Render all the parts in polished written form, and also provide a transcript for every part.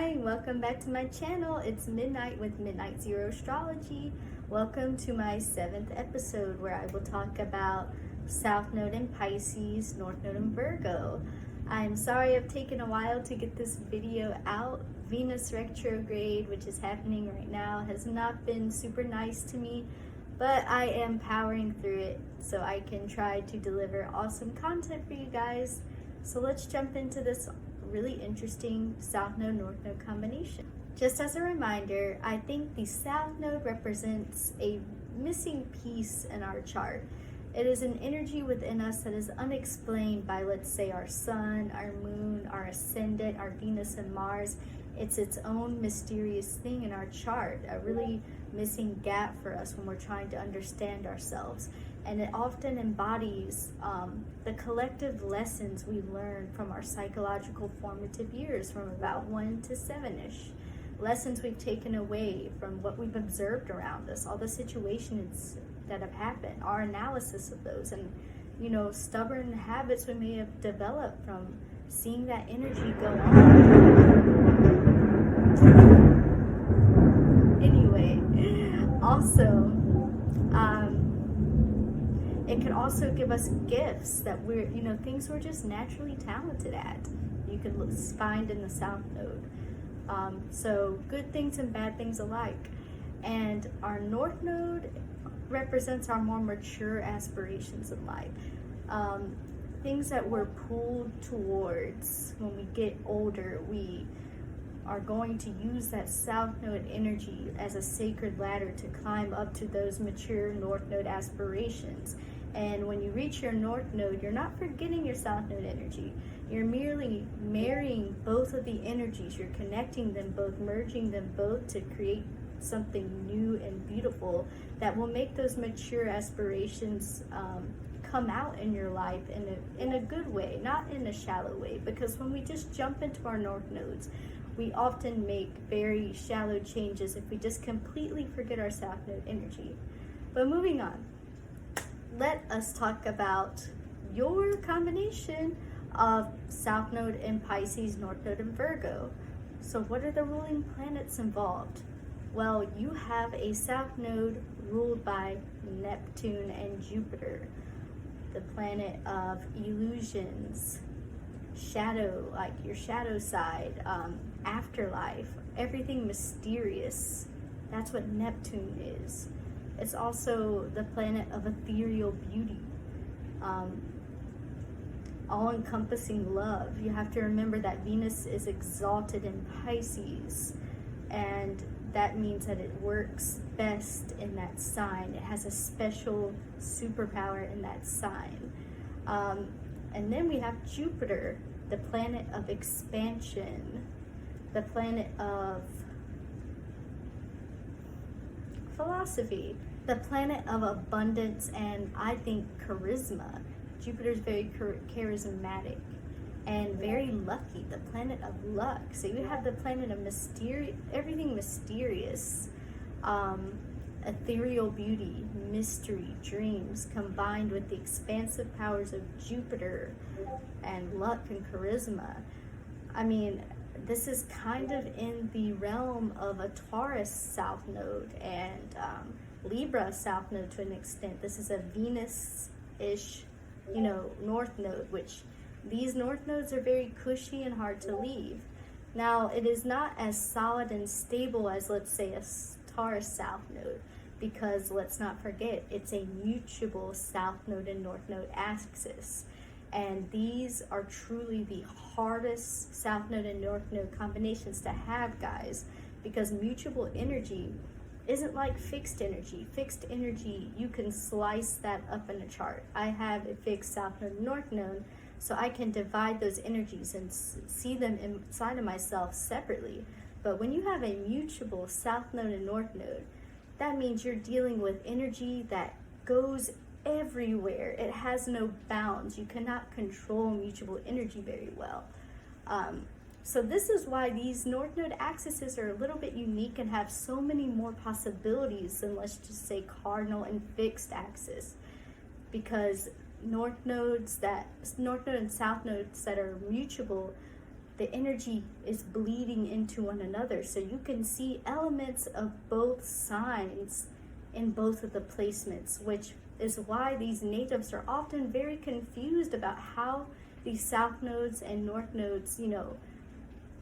Hi, welcome back to my channel. It's Midnight with Midnight Zero Astrology. Welcome to my 7th episode where I will talk about South Node in Pisces, North Node in Virgo. I'm sorry I've taken a while to get this video out. Venus retrograde, which is happening right now, has not been super nice to me, but I am powering through it so I can try to deliver awesome content for you guys. So let's jump into this really interesting South Node North Node combination. Just as a reminder, I think the South Node represents a missing piece in our chart. It is an energy within us that is unexplained by, let's say, our sun, our moon, our ascendant, our Venus and Mars. It's its own mysterious thing in our chart, a really missing gap for us when we're trying to understand ourselves. And it often embodies the collective lessons we learn from our psychological formative years, from about 1 to 7-ish. Lessons we've taken away from what we've observed around us, all the situations that have happened, our analysis of those, and stubborn habits we may have developed from seeing that energy go on. Anyway, also, it can also give us gifts that we're, things we're just naturally talented at. You can find in the South Node. So good things and bad things alike. And our North Node represents our more mature aspirations in life. Things that we're pulled towards when we get older. We are going to use that South Node energy as a sacred ladder to climb up to those mature North Node aspirations. And when you reach your North Node, you're not forgetting your South Node energy. You're merely marrying both of the energies. You're connecting them both, merging them both to create something new and beautiful that will make those mature aspirations come out in your life in a good way, not in a shallow way. Because when we just jump into our North Nodes, we often make very shallow changes if we just completely forget our South Node energy. But moving on, let us talk about your combination of South Node in Pisces, North Node in Virgo. So what are the ruling planets involved? Well, you have a South Node ruled by Neptune and Jupiter, the planet of illusions, shadow, like your shadow side, afterlife, everything mysterious. That's what Neptune is. It's also the planet of ethereal beauty, all-encompassing love. You have to remember that Venus is exalted in Pisces, and that means that it works best in that sign. It has a special superpower in that sign. And then we have Jupiter, the planet of expansion, the planet of philosophy, the planet of abundance, and I think charisma. Jupiter's very charismatic and very lucky, the planet of luck. So you have the planet of everything mysterious, ethereal beauty, mystery, dreams, combined with the expansive powers of Jupiter and luck and charisma. I mean, this is kind of in the realm of a Taurus South Node and Libra South Node to an extent. This is a Venus-ish, North Node, which these North Nodes are very cushy and hard to leave. Now, it is not as solid and stable as, let's say, a Taurus South Node, because let's not forget, it's a mutable South Node and North Node axis. And these are truly the hardest South Node and North Node combinations to have, guys, because mutable energy isn't like fixed energy. Fixed energy, you can slice that up in a chart. I have a fixed South Node and North Node, so I can divide those energies and see them inside of myself separately. But when you have a mutable South Node and North Node, that means you're dealing with energy that goes everywhere. It has no bounds. You cannot control mutable energy very well. So this is why these North Node axes are a little bit unique and have so many more possibilities than, let's just say, cardinal and fixed axis. Because North Node and South Nodes that are mutable the energy is bleeding into one another. So you can see elements of both signs in both of the placements, which is why these natives are often very confused about how these south nodes and north nodes, you know,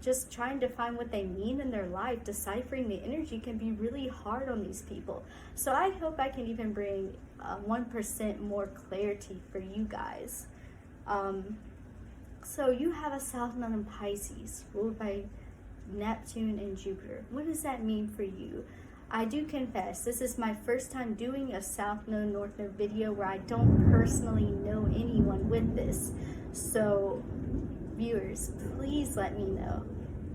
just trying to find what they mean in their life. Deciphering the energy can be really hard on these people. So I hope I can even bring 1% more clarity for you guys. So you have a south node in Pisces ruled by Neptune and Jupiter. What does that mean for you? I do confess, this is my first time doing a south node, north node video where I don't personally know anyone with this. So viewers, please let me know,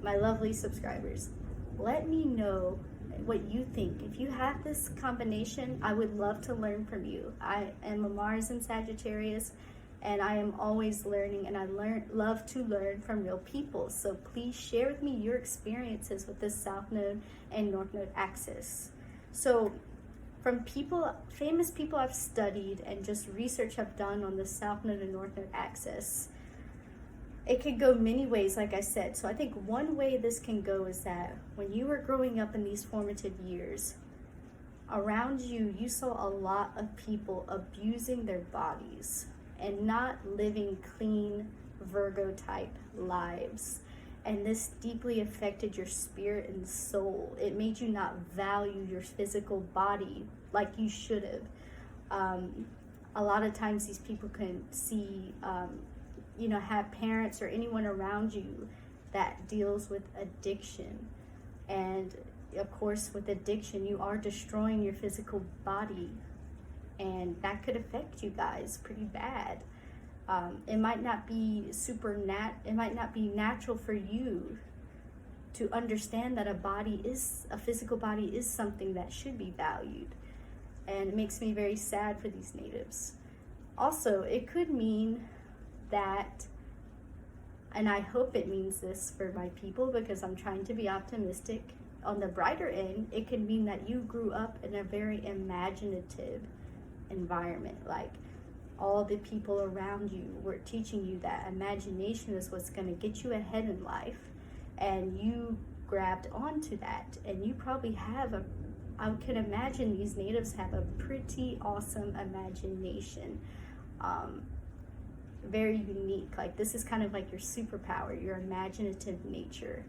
my lovely subscribers, let me know what you think. If you have this combination, I would love to learn from you. I am a Mars in Sagittarius, and I am always learning, and I love to learn from real people. So please share with me your experiences with this south node and north node axis. So from people, famous people I've studied and just research I've done on the south node and north node axis, it could go many ways, like I said. So I think one way this can go is that when you were growing up in these formative years, around you, you saw a lot of people abusing their bodies and not living clean Virgo type lives. And this deeply affected your spirit and soul. It made you not value your physical body like you should have. A lot of times these people can see, you know, have parents or anyone around you that deals with addiction. And of course, with addiction, you are destroying your physical body, and that could affect you guys pretty bad. It might not be it might not be natural for you to understand that a physical body is something that should be valued. And it makes me very sad for these natives. Also, it could mean that, and I hope it means this for my people because I'm trying to be optimistic, on the brighter end, it could mean that you grew up in a very imaginative environment. Like, all the people around you were teaching you that imagination is what's going to get you ahead in life, and you grabbed onto that. And you probably have I can imagine these natives have a pretty awesome imagination, very unique. Like, this is kind of like your superpower, your imaginative nature.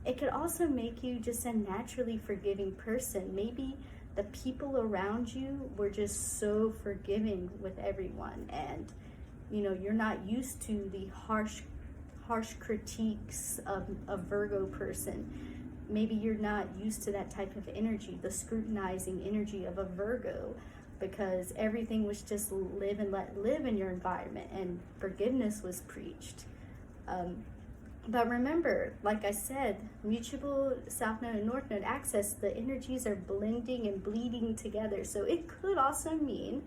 It could also make you just a naturally forgiving person. Maybe the people around you were just so forgiving with everyone, and you know, you're not used to the harsh critiques of a Virgo person. Maybe you're not used to that type of energy, the scrutinizing energy of a Virgo, because everything was just live and let live in your environment, and forgiveness was preached. But remember, like I said, mutual south node and north node axis, the energies are blending and bleeding together. So it could also mean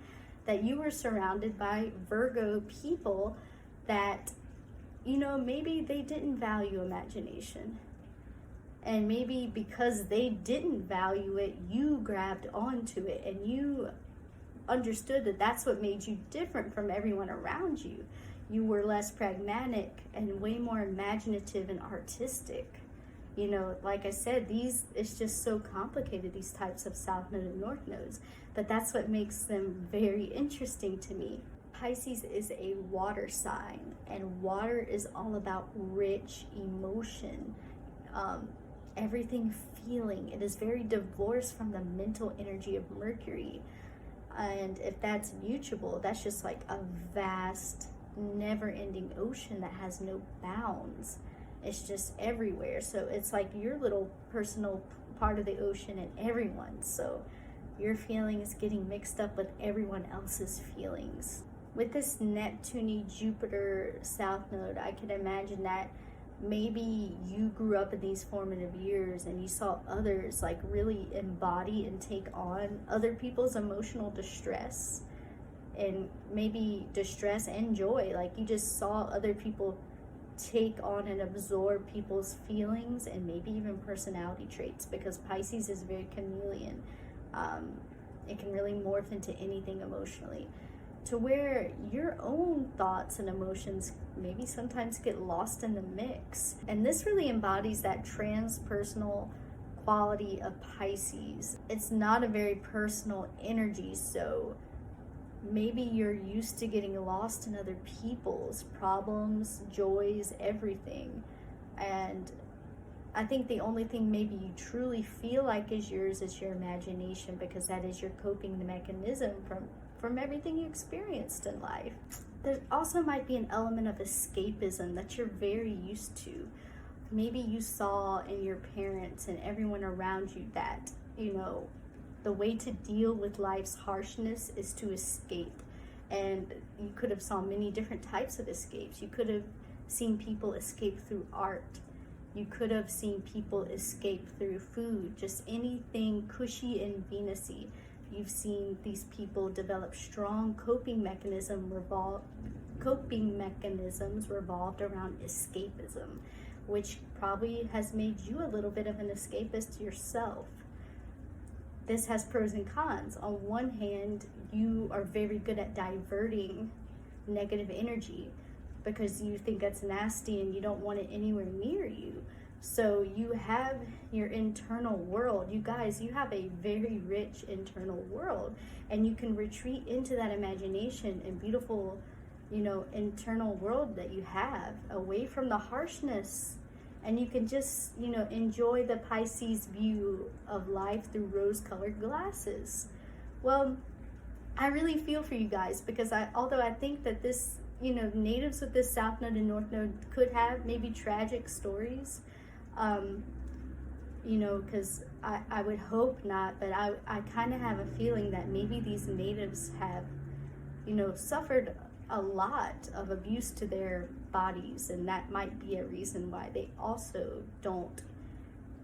that you were surrounded by Virgo people that, you know, maybe they didn't value imagination. And maybe because they didn't value it, you grabbed onto it, and you understood that that's what made you different from everyone around you. You were less pragmatic and way more imaginative and artistic. You know, like I said, it's just so complicated, these types of south node and north nodes, but that's what makes them very interesting to me. Pisces is a water sign, and water is all about rich emotion, everything feeling. It is very divorced from the mental energy of Mercury. And if that's mutable, that's just like a vast, never-ending ocean that has no bounds. It's just everywhere. So it's like your little personal part of the ocean and everyone's. So your feelings getting mixed up with everyone else's feelings. With this Neptune Jupiter south node, I can imagine that maybe you grew up in these formative years and you saw others like really embody and take on other people's emotional distress, and maybe distress and joy. Like, you just saw other people take on and absorb people's feelings and maybe even personality traits, because Pisces is very chameleon. It can really morph into anything emotionally. to where your own thoughts and emotions maybe sometimes get lost in the mix. And this really embodies that transpersonal quality of Pisces. It's not a very personal energy, so maybe you're used to getting lost in other people's problems, joys, everything. And I think the only thing maybe you truly feel like is yours is your imagination, because that is your coping mechanism from everything you experienced in life. There also might be an element of escapism that you're very used to. Maybe you saw in your parents and everyone around you that, you know, the way to deal with life's harshness is to escape. And you could have saw many different types of escapes. You could have seen people escape through art. You could have seen people escape through food, just anything cushy and Venus-y. You've seen these people develop strong coping mechanisms revolved around escapism, which probably has made you a little bit of an escapist yourself. This has pros and cons. On one hand, you are very good at diverting negative energy because you think that's nasty and you don't want it anywhere near you. So you have your internal world. You guys, you have a very rich internal world, and you can retreat into that imagination and beautiful, you know, internal world that you have away from the harshness. And you can just, you know, enjoy the Pisces view of life through rose-colored glasses. Well, I really feel for you guys, because although I think that this, you know, natives with this South Node and North Node could have maybe tragic stories, you know, because I would hope not, but I kind of have a feeling that maybe these natives have, you know, suffered a lot of abuse to their bodies, and that might be a reason why they also don't,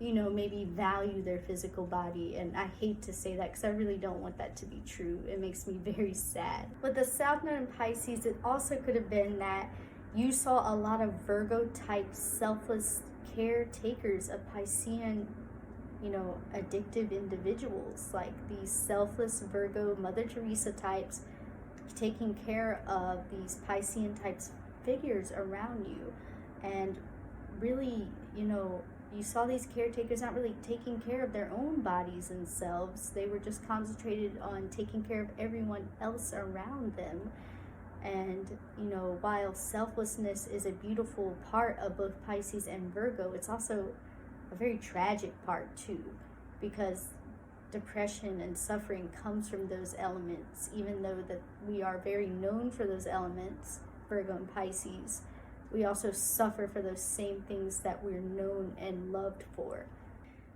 you know, maybe value their physical body. And I hate to say that because I really don't want that to be true. It makes me very sad. With the South Node in Pisces, it also could have been that you saw a lot of Virgo type selfless caretakers of Piscean, you know, addictive individuals, like these selfless Virgo Mother Teresa types, taking care of these Piscean types figures around you. And really, you know, you saw these caretakers not really taking care of their own bodies and selves. They were just concentrated on taking care of everyone else around them. And, you know, while selflessness is a beautiful part of both Pisces and Virgo, it's also a very tragic part too, because depression and suffering comes from those elements. Even though that we are very known for those elements, Virgo and Pisces, we also suffer for those same things that we're known and loved for.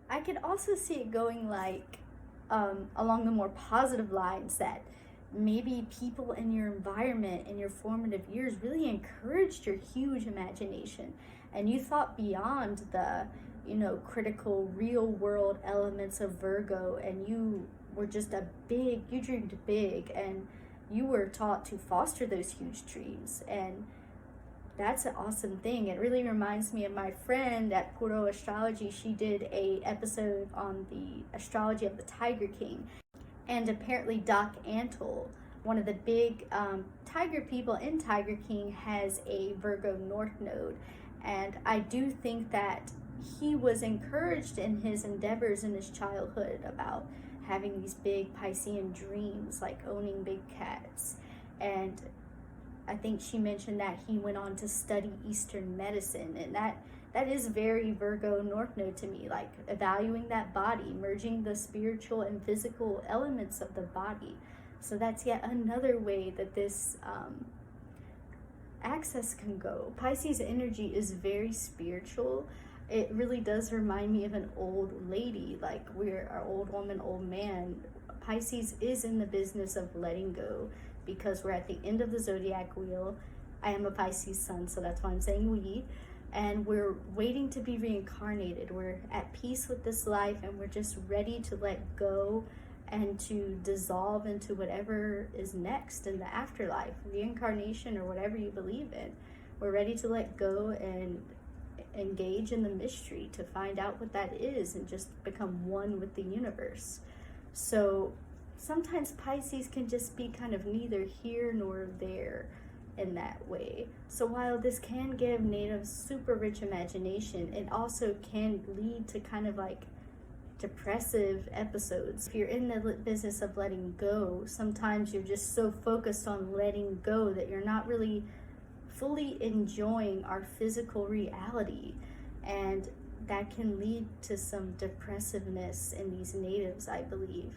I could also see it going like along the more positive lines, that maybe people in your environment in your formative years really encouraged your huge imagination, and you thought beyond the, you know, critical real world elements of Virgo, and you were just you dreamed big, and you were taught to foster those huge dreams. And that's an awesome thing. It really reminds me of my friend at Puro Astrology. She did a episode on the astrology of the Tiger King, and apparently Doc Antle, one of the big tiger people in Tiger King, has a Virgo North Node. And I do think that he was encouraged in his endeavors in his childhood about having these big Piscean dreams, like owning big cats. And I think she mentioned that he went on to study Eastern medicine, and that is very Virgo North Node to me, like evaluating that body, merging the spiritual and physical elements of the body. So that's yet another way that this access can go. Pisces energy is very spiritual. It really does remind me of an old lady, like we're an old woman, old man. Pisces is in the business of letting go, because we're at the end of the zodiac wheel. I am a Pisces sun, so that's why I'm saying we. And we're waiting to be reincarnated. We're at peace with this life, and we're just ready to let go and to dissolve into whatever is next in the afterlife, reincarnation or whatever you believe in. We're ready to let go and engage in the mystery to find out what that is and just become one with the universe. So sometimes Pisces can just be kind of neither here nor there in that way. So while this can give natives super rich imagination, it also can lead to kind of like depressive episodes. If you're in the business of letting go, sometimes you're just so focused on letting go that you're not really fully enjoying our physical reality, and that can lead to some depressiveness in these natives, I believe.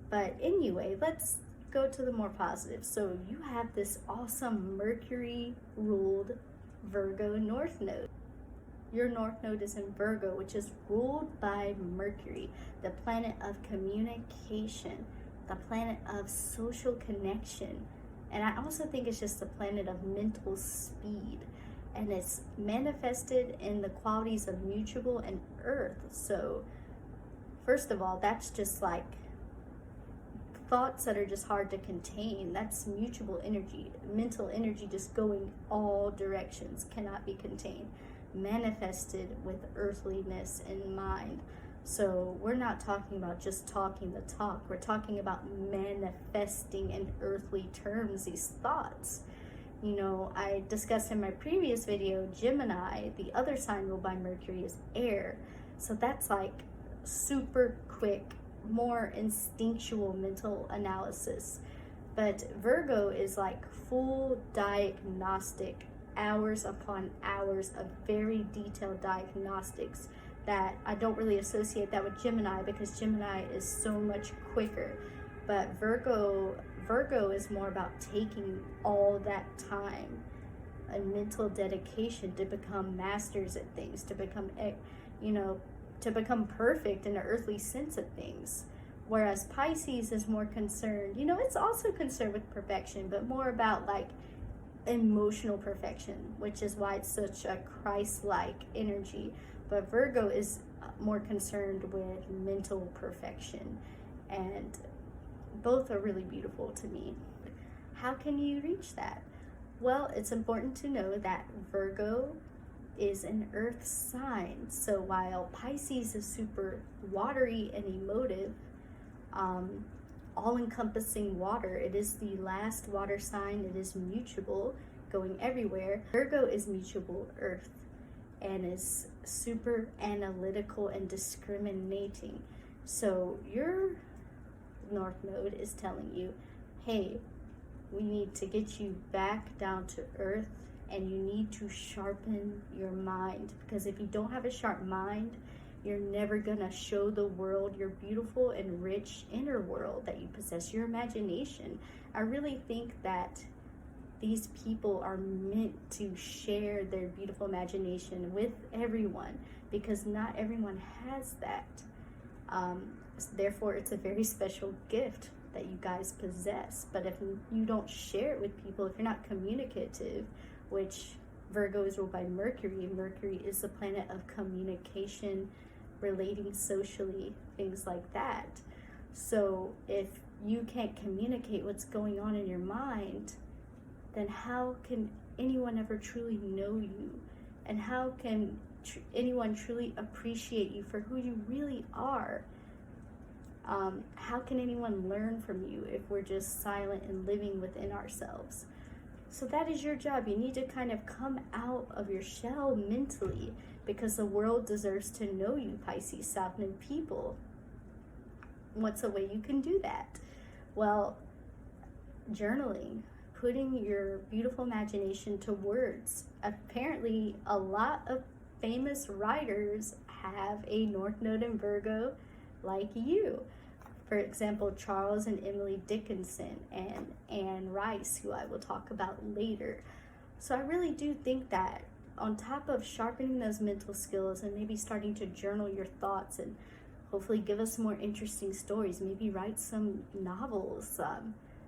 But anyway, let's go to the more positive. So you have this awesome Mercury ruled Virgo North Node. Your North Node is in Virgo, which is ruled by Mercury, the planet of communication, the planet of social connection. And I also think it's just the planet of mental speed. And it's manifested in the qualities of mutual and earth. So first of all, that's just like thoughts that are just hard to contain. That's mutual energy, mental energy just going all directions, cannot be contained, manifested with earthliness in mind. So we're not talking about just talking the talk, we're talking about manifesting in earthly terms these thoughts. You know, I discussed in my previous video, Gemini, the other sign ruled by Mercury, is air. So that's like super quick, more instinctual mental analysis. But Virgo is like full diagnostic, hours upon hours of very detailed diagnostics that I don't really associate that with Gemini, because Gemini is so much quicker. But Virgo is more about taking all that time and mental dedication to become masters at things, to become, to become perfect in the earthly sense of things. Whereas Pisces is more concerned, it's also concerned with perfection, but more about like emotional perfection, which is why it's such a Christ-like energy. But Virgo is more concerned with mental perfection, and both are really beautiful to me. How can you reach that? Well, it's important to know that Virgo is an earth sign. So while Pisces is super watery and emotive, all-encompassing water, it is the last water sign, it is mutual, going everywhere. Virgo is mutual earth and is super analytical and discriminating. So your North Node is telling you, hey, we need to get you back down to earth, and you need to sharpen your mind, because if you don't have a sharp mind, you're never gonna show the world your beautiful and rich inner world that you possess, your imagination. I really think that these people are meant to share their beautiful imagination with everyone, because not everyone has that. Therefore, it's a very special gift that you guys possess. But if you don't share it with people, if you're not communicative, which Virgo is ruled by Mercury, Mercury is the planet of communication, relating socially, things like that. So if you can't communicate what's going on in your mind, then how can anyone ever truly know you? And how can anyone truly appreciate you for who you really are? How can anyone learn from you if we're just silent and living within ourselves? So that is your job. You need to kind of come out of your shell mentally, because the world deserves to know you, Pisces, South Node people. What's a way you can do that? Well, journaling, putting your beautiful imagination to words. Apparently, a lot of famous writers have a North Node in Virgo, like you. For example, Charles and Emily Dickinson and Anne Rice, who I will talk about later. So I really do think that on top of sharpening those mental skills and maybe starting to journal your thoughts and hopefully give us more interesting stories, maybe write some novels,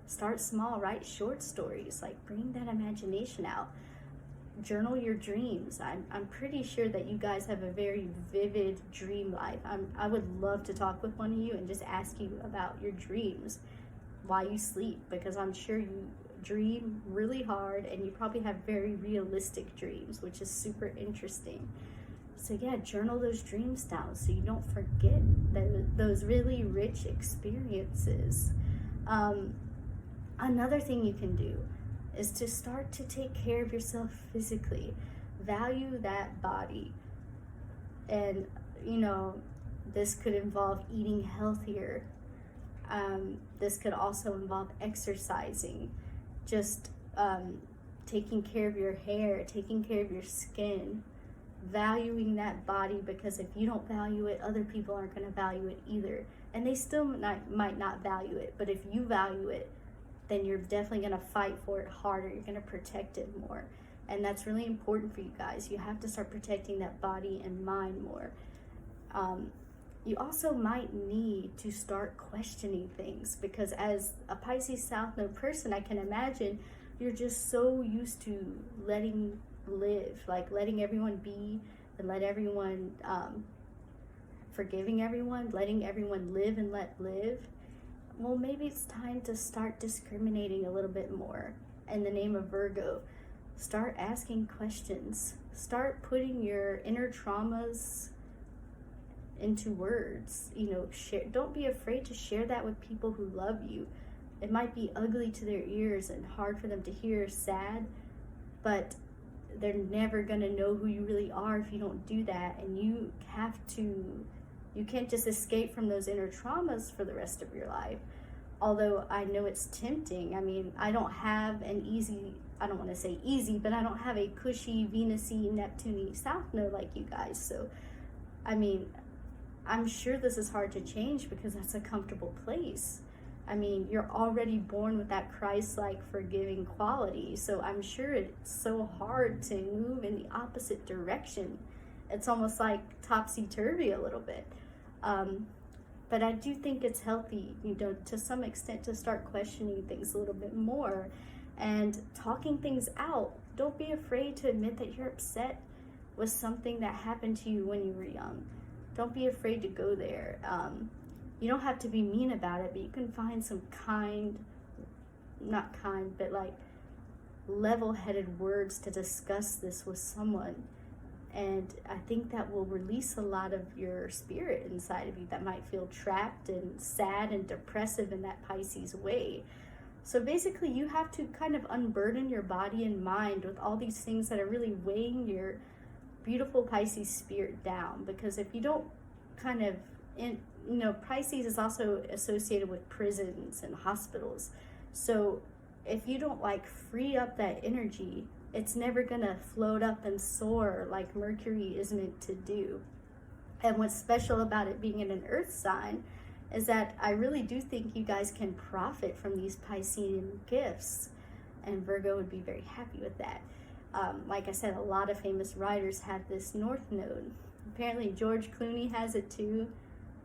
start small, write short stories, like bring that imagination out. Journal your dreams. I'm pretty sure that you guys have a very vivid dream life. I would love to talk with one of you and just ask you about your dreams while you sleep, because I'm sure you dream really hard and you probably have very realistic dreams, which is super interesting. So yeah, journal those dreams down so you don't forget those really rich experiences. Another thing you can do is to start to take care of yourself physically. Value that body. And, you know, this could involve eating healthier. This could also involve exercising, just taking care of your hair, taking care of your skin, valuing that body, because if you don't value it, other people aren't going to value it either. And they still might not value it, but if you value it, then you're definitely going to fight for it harder. You're going to protect it more. And that's really important for you guys. You have to start protecting that body and mind more. You also might need to start questioning things, because as a Pisces South Node person, I can imagine you're just so used to letting live, like letting everyone be, and let everyone, forgiving everyone, letting everyone live and let live. Well, maybe it's time to start discriminating a little bit more in the name of Virgo. Start asking questions. Start putting your inner traumas into words. You know, don't be afraid to share that with people who love you. It might be ugly to their ears and hard for them to hear, sad, but they're never gonna know who you really are if you don't do that. And you can't just escape from those inner traumas for the rest of your life. Although I know it's tempting. I mean, I don't have an easy, I don't want to say easy, but I don't have a cushy Venus-y, Neptunian South Node like you guys. So, I mean, I'm sure this is hard to change because that's a comfortable place. I mean, you're already born with that Christ-like forgiving quality. So I'm sure it's so hard to move in the opposite direction. It's almost like topsy-turvy a little bit. But I do think it's healthy, you know, to some extent, to start questioning things a little bit more and talking things out. Don't be afraid to admit that you're upset with something that happened to you when you were young. Don't be afraid to go there. You don't have to be mean about it, but you can find some not kind, but like level-headed words to discuss this with someone. And I think that will release a lot of your spirit inside of you that might feel trapped and sad and depressive in that Pisces way. So basically, you have to kind of unburden your body and mind with all these things that are really weighing your beautiful Pisces spirit down. Because if you don't kind of, Pisces is also associated with prisons and hospitals. So if you don't like free up that energy, it's never gonna float up and soar like Mercury is meant to do. And what's special about it being in an earth sign is that I really do think you guys can profit from these Piscean gifts, and Virgo would be very happy with that. Like I said, a lot of famous writers have this North Node. Apparently George Clooney has it too.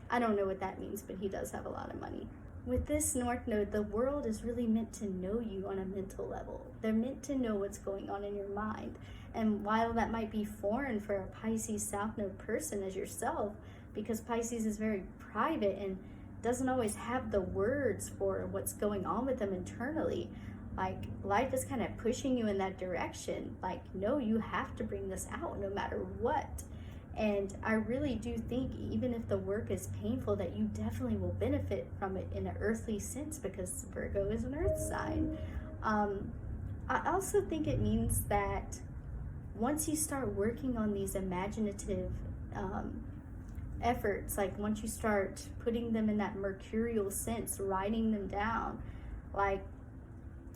I don't know what that means, but he does have a lot of money. With this North Node, the world is really meant to know you on a mental level. They're meant to know what's going on in your mind. And while that might be foreign for a Pisces South Node person as yourself, because Pisces is very private and doesn't always have the words for what's going on with them internally, like life is kind of pushing you in that direction. Like, no, you have to bring this out no matter what. And I really do think, even if the work is painful, that you definitely will benefit from it in an earthly sense, because Virgo is an earth sign. I also think it means that once you start working on these imaginative efforts, like once you start putting them in that mercurial sense, writing them down, like,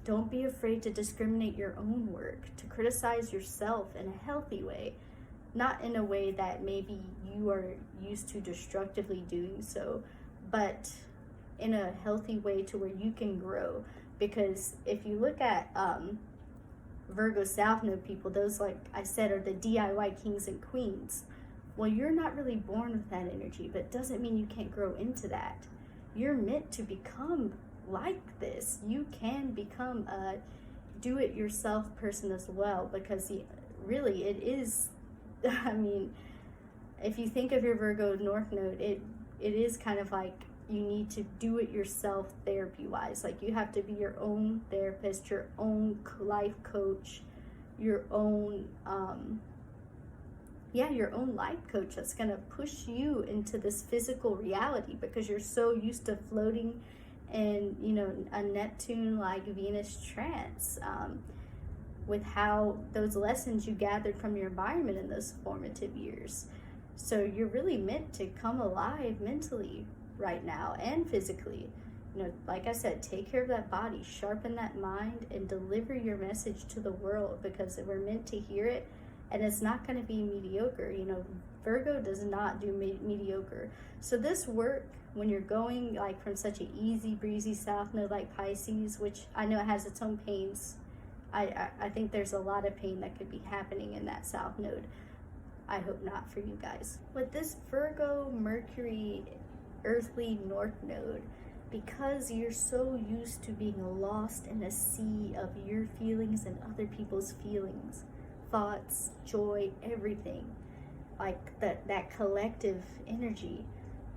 don't be afraid to discriminate your own work, to criticize yourself in a healthy way. Not in a way that maybe you are used to destructively doing so, but in a healthy way to where you can grow. Because if you look at Virgo South Node people, those, like I said, are the DIY kings and queens. Well, you're not really born with that energy, but it doesn't mean you can't grow into that. You're meant to become like this. You can become a do-it-yourself person as well, because really it is, I mean, if you think of your Virgo North Node, it is kind of like you need to do it yourself therapy-wise. Like, you have to be your own therapist, your own life coach, your own, your own life coach that's going to push you into this physical reality, because you're so used to floating in, you know, a Neptune like Venus trance, with how those lessons you gathered from your environment in those formative years. So you're really meant to come alive mentally right now and physically. You know, like I said, take care of that body, sharpen that mind, and deliver your message to the world, because we're meant to hear it, and it's not going to be mediocre. You know, Virgo does not do mediocre. So this work, when you're going like from such an easy breezy south node like Pisces, which I know it has its own pains, I think there's a lot of pain that could be happening in that south node. I hope not for you guys. With this Virgo Mercury earthly north node, because you're so used to being lost in a sea of your feelings and other people's feelings, thoughts, joy, everything, like that collective energy,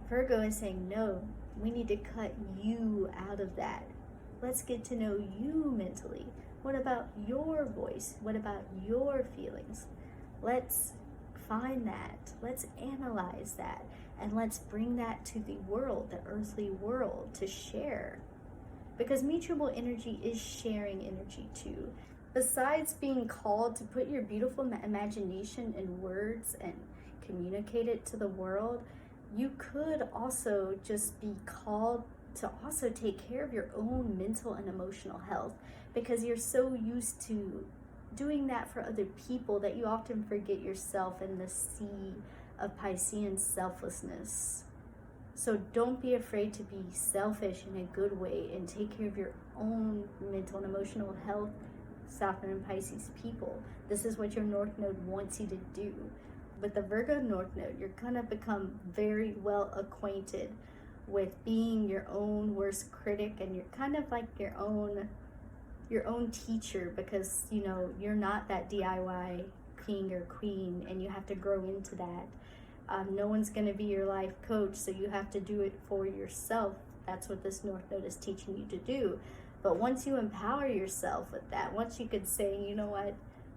Virgo is saying, no, we need to cut you out of that. Let's get to know you mentally. What about your voice? What about your feelings? Let's find that. Let's analyze that. And let's bring that to the world, the earthly world, to share. Because mutual energy is sharing energy too. Besides being called to put your beautiful imagination in words and communicate it to the world, you could also just be called to also take care of your own mental and emotional health, because you're so used to doing that for other people that you often forget yourself in the sea of Piscean selflessness. So don't be afraid to be selfish in a good way and take care of your own mental and emotional health, South Node and Pisces people. This is what your North Node wants you to do. With the Virgo North Node, you're gonna become very well acquainted with being your own worst critic, and you're kind of like your own teacher, because you know you're not that DIY king or queen, and you have to grow into that. No one's going to be your life coach, so you have to do it for yourself. That's what this North Node is teaching you to do. But once you empower yourself with that, once you could say, you know what,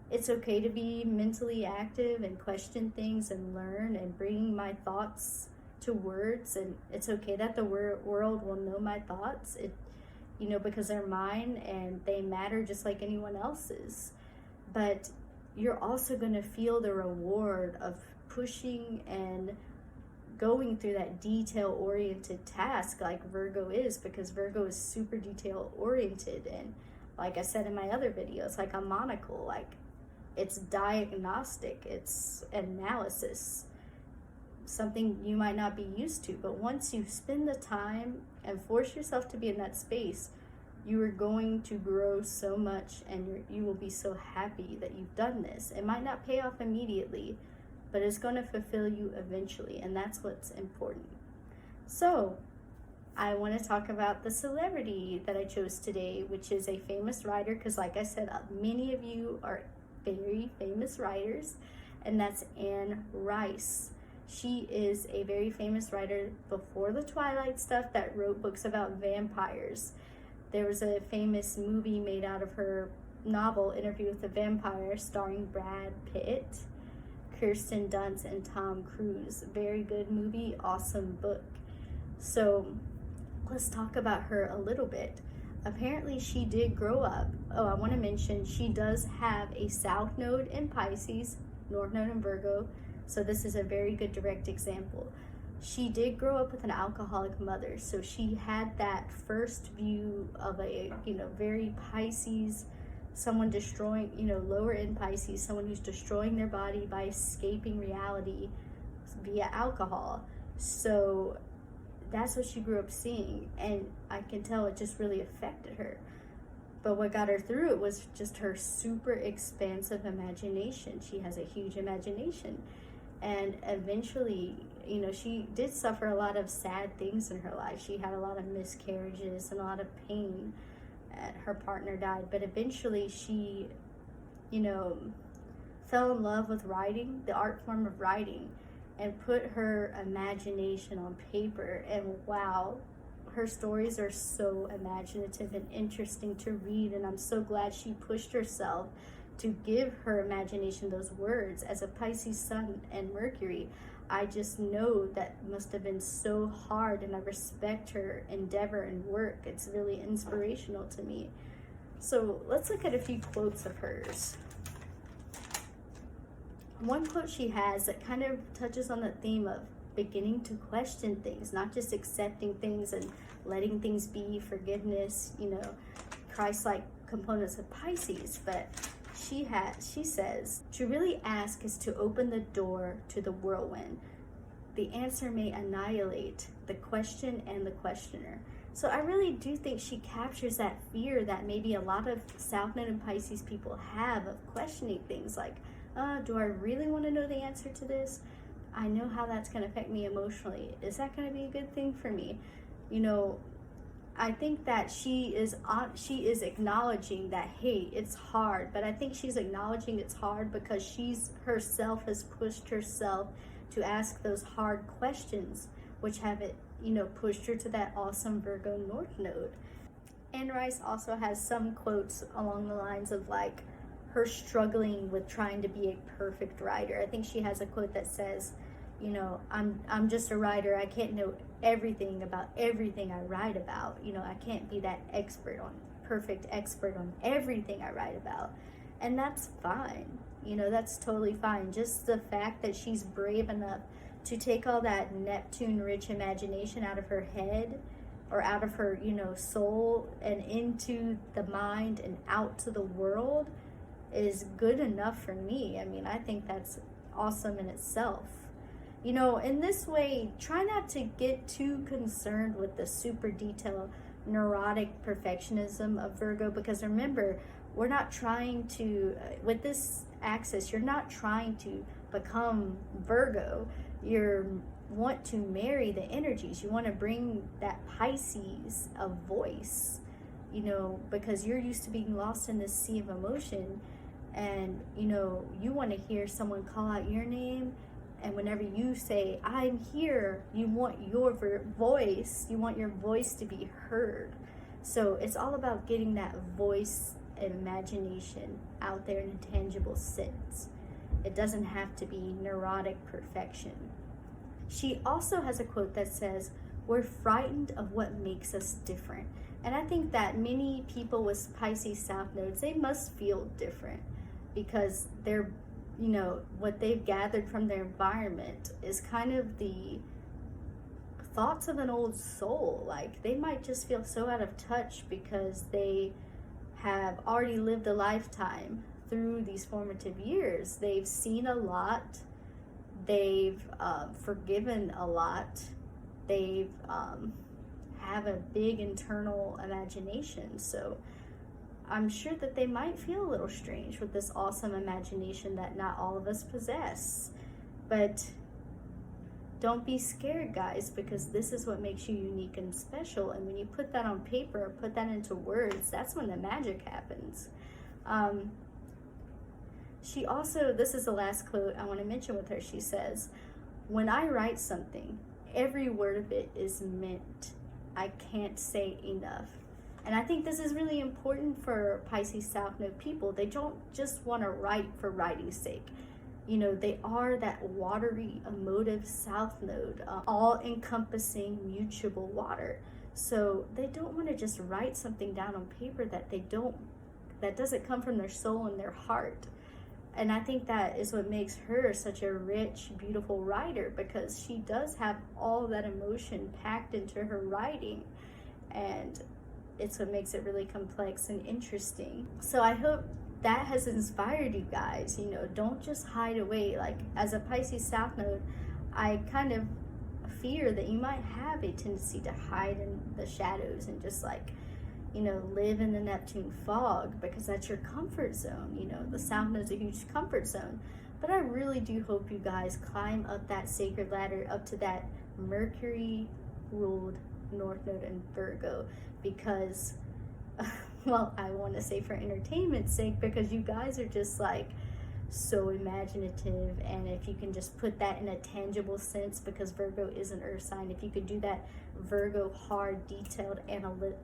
it's okay to be mentally active and question things and learn and bring my thoughts to words, and it's okay that the world will know my thoughts, you know, because they're mine and they matter just like anyone else's. But you're also going to feel the reward of pushing and going through that detail-oriented task like Virgo is, because Virgo is super detail-oriented, and like I said in my other video, it's like a monocle, like it's diagnostic, it's analysis, something you might not be used to. But once you spend the time and force yourself to be in that space, you are going to grow so much, and you will be so happy that you've done this. It might not pay off immediately, but it's going to fulfill you eventually, and that's what's important. So I want to talk about the celebrity that I chose today, which is a famous writer, because like I said, many of you are very famous writers, and that's Anne Rice. She is a very famous writer before the Twilight stuff that wrote books about vampires. There was a famous movie made out of her novel, Interview with the Vampire, starring Brad Pitt, Kirsten Dunst, and Tom Cruise. Very good movie, awesome book. So let's talk about her a little bit. Apparently she did grow up. Oh, I want to mention she does have a South Node in Pisces, North Node in Virgo. So this is a very good direct example. She did grow up with an alcoholic mother, so she had that first view of a, you know, very Pisces, someone destroying, you know, lower in Pisces, someone who's destroying their body by escaping reality via alcohol. So that's what she grew up seeing, and I can tell it just really affected her. But what got her through it was just her super expansive imagination. She has a huge imagination. And eventually, you know, she did suffer a lot of sad things in her life. She had a lot of miscarriages and a lot of pain. And her partner died. But eventually she, you know, fell in love with writing, the art form of writing, and put her imagination on paper. And wow, her stories are so imaginative and interesting to read. And I'm so glad she pushed herself to give her imagination those words. As a Pisces Sun and Mercury, I just know that must have been so hard, and I respect her endeavor and work. It's really inspirational to me. So let's look at a few quotes of hers. One quote she has that kind of touches on the theme of beginning to question things, not just accepting things and letting things be, forgiveness, Christ-like components of Pisces. But she says, to really ask is to open the door to the whirlwind. The answer may annihilate the question and the questioner. So I really do think she captures that fear that maybe a lot of South Node and Pisces people have of questioning things like, do I really want to know the answer to this? I know how that's going to affect me emotionally. Is that going to be a good thing for me? I think that she is acknowledging that, hey, it's hard, but I think she's acknowledging it's hard because she's herself has pushed herself to ask those hard questions, which have pushed her to that awesome Virgo North Node. Anne Rice also has some quotes along the lines of like her struggling with trying to be a perfect writer. I think she has a quote that says, I'm just a writer. I can't know everything about everything I write about. I can't be that perfect expert on everything I write about. And that's fine. That's totally fine. Just the fact that she's brave enough to take all that Neptune-rich imagination out of her head or out of her, soul and into the mind and out to the world is good enough for me. I mean, I think that's awesome in itself. In this way, try not to get too concerned with the super detailed, neurotic perfectionism of Virgo, because remember, we're not trying to, with this axis, you're not trying to become Virgo. You want to marry the energies. You want to bring that Pisces of voice, because you're used to being lost in this sea of emotion. And you want to hear someone call out your name, and whenever you say I'm here, you want your voice to be heard. So it's all about getting that voice and imagination out there in a tangible sense. It doesn't have to be neurotic perfection. She also has a quote that says, we're frightened of what makes us different. And I think that many people with Pisces South Nodes, they must feel different, because they're, what they've gathered from their environment is kind of the thoughts of an old soul. Like, they might just feel so out of touch because they have already lived a lifetime through these formative years. They've seen a lot. They've forgiven a lot. They've have a big internal imagination. So I'm sure that they might feel a little strange with this awesome imagination that not all of us possess. But don't be scared, guys, because this is what makes you unique and special. And when you put that on paper, put that into words, that's when the magic happens. She also, this is the last quote I want to mention with her. She says, when I write something, every word of it is meant. I can't say enough. And I think this is really important for Pisces South Node people. They don't just want to write for writing's sake. They are that watery, emotive South Node, all-encompassing, mutable water. So they don't want to just write something down on paper that doesn't come from their soul and their heart. And I think that is what makes her such a rich, beautiful writer, because she does have all that emotion packed into her writing. And it's what makes it really complex and interesting. So I hope that has inspired you guys. Don't just hide away. Like, as a Pisces South Node, I kind of fear that you might have a tendency to hide in the shadows and just live in the Neptune fog, because that's your comfort zone. The South Node is a huge comfort zone. But I really do hope you guys climb up that sacred ladder, up to that Mercury-ruled North Node in Virgo, because, well, I want to say for entertainment's sake, because you guys are just so imaginative. And if you can just put that in a tangible sense, because Virgo is an earth sign, if you could do that Virgo hard, detailed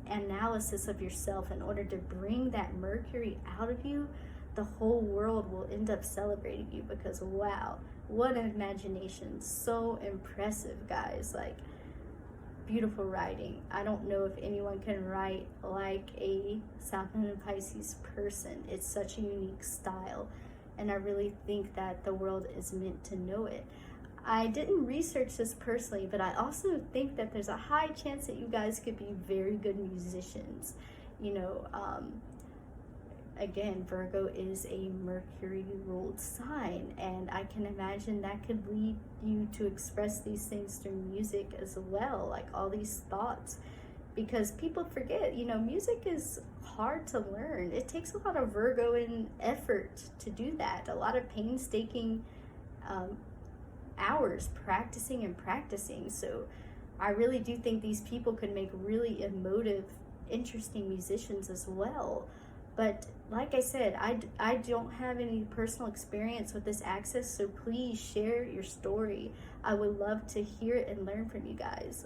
analysis of yourself in order to bring that Mercury out of you, the whole world will end up celebrating you, because wow, what an imagination. So impressive, guys. Like, beautiful writing. I don't know if anyone can write like a South Node in Pisces person. It's such a unique style, and I really think that the world is meant to know it. I didn't research this personally, but I also think that there's a high chance that you guys could be very good musicians. You know, again, Virgo is a Mercury ruled sign, and I can imagine that could lead you to express these things through music as well, like all these thoughts, because people forget, you know, music is hard to learn. It takes a lot of Virgoan effort to do that, a lot of painstaking hours practicing and practicing. So I really do think these people could make really emotive, interesting musicians as well. But like I said, I don't have any personal experience with this axis, so please share your story. I would love to hear it and learn from you guys.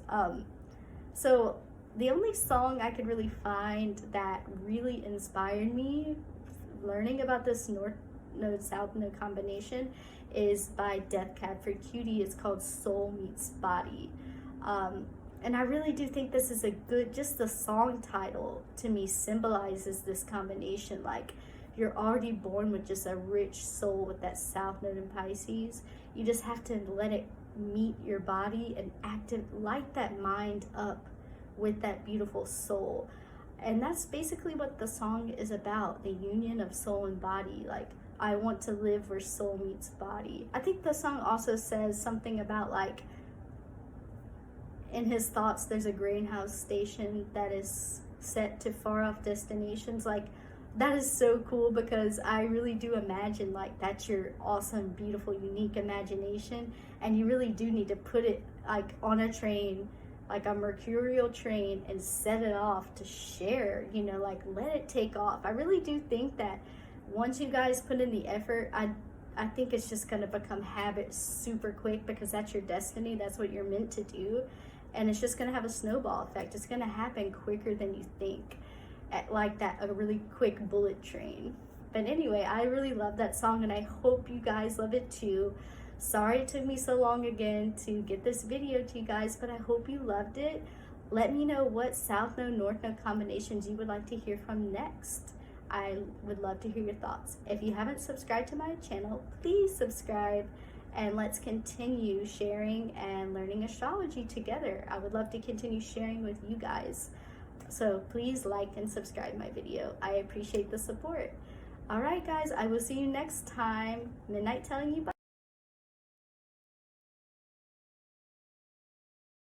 So the only song I could really find that really inspired me learning about this North Node South Node combination is by Death Cab for Cutie. It's called Soul Meets Body. And I really do think this is a good, just the song title to me symbolizes this combination. Like, you're already born with just a rich soul with that South Node in Pisces. You just have to let it meet your body and light that mind up with that beautiful soul. And that's basically what the song is about, the union of soul and body. Like, I want to live where soul meets body. I think the song also says something about, like, in his thoughts, there's a greenhouse station that is set to far off destinations. Like, that is so cool, because I really do imagine, like, that's your awesome, beautiful, unique imagination, and you really do need to put it, like, on a train, like a mercurial train, and set it off to share, you know, like, let it take off. I really do think that once you guys put in the effort, I think it's just going to become habit super quick, because that's your destiny. That's what you're meant to do. And it's just going to have a snowball effect. It's going to happen quicker than you think, like that, a really quick bullet train. But anyway, I really love that song, and I hope you guys love it too. Sorry it took me so long again to get this video to you guys, but I hope you loved it. Let me know what South Node, North Node combinations you would like to hear from next. I would love to hear your thoughts. If you haven't subscribed to my channel, please subscribe, and let's continue sharing and learning astrology together. I would love to continue sharing with you guys. So please like and subscribe my video. I appreciate the support. All right, guys, I will see you next time. Midnight telling you bye.